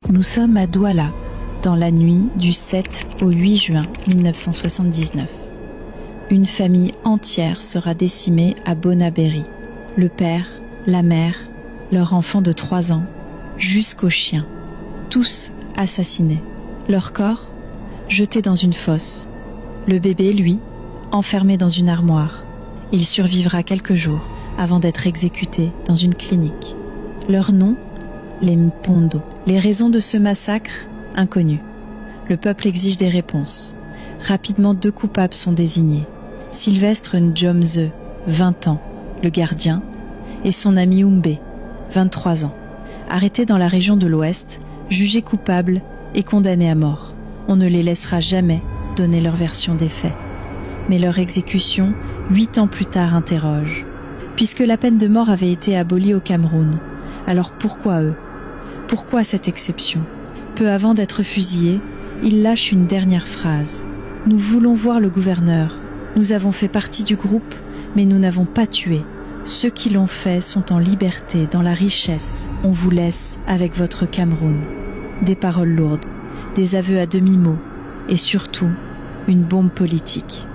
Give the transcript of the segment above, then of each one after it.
Nous sommes à Douala, dans la nuit du 7 au 8 juin 1979. Une famille entière sera décimée à Bonaberry. Le père, la mère, leur enfant de 3 ans, jusqu'aux chiens. Tous assassinés. Leur corps, jeté dans une fosse. Le bébé, lui, enfermé dans une armoire. Il survivra quelques jours avant d'être exécuté dans une clinique. Leur nom, les Mpondo. Les raisons de ce massacre, inconnues. Le peuple exige des réponses. Rapidement, 2 coupables sont désignés. Sylvestre Njomze, 20 ans, le gardien, et son ami Umbe, 23 ans, arrêtés dans la région de l'Ouest, jugés coupables et condamnés à mort. On ne les laissera jamais donner leur version des faits. Mais leur exécution, 8 ans plus tard, interroge. Puisque la peine de mort avait été abolie au Cameroun, alors pourquoi eux ? Pourquoi cette exception ? Peu avant d'être fusillés, il lâche une dernière phrase. « Nous voulons voir le gouverneur. Nous avons fait partie du groupe, mais nous n'avons pas tué. Ceux qui l'ont fait sont en liberté, dans la richesse. On vous laisse avec votre Cameroun. » Des paroles lourdes, des aveux à demi-mot, et surtout, une bombe politique.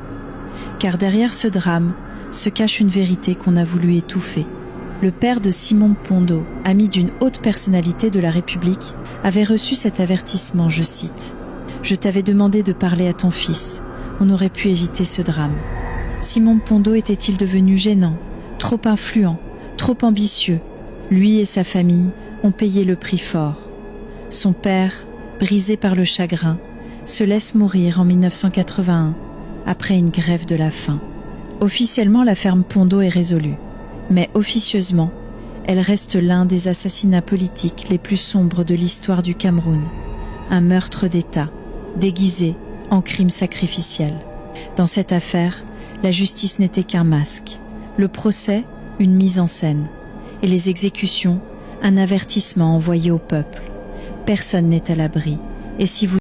Car derrière ce drame se cache une vérité qu'on a voulu étouffer. Le père de Simon Mpondo, ami d'une haute personnalité de la République, avait reçu cet avertissement, je cite. « Je t'avais demandé de parler à ton fils. On aurait pu éviter ce drame. » Simon Mpondo était-il devenu gênant, trop influent, trop ambitieux ? Lui et sa famille ont payé le prix fort. Son père, brisé par le chagrin, se laisse mourir en 1981, après une grève de la faim. Officiellement, l'affaire Mpondo est résolue. Mais officieusement, elle reste l'un des assassinats politiques les plus sombres de l'histoire du Cameroun. Un meurtre d'État, déguisé en crime sacrificiel. Dans cette affaire, la justice n'était qu'un masque. Le procès, une mise en scène. Et les exécutions, un avertissement envoyé au peuple. Personne n'est à l'abri. Et si vous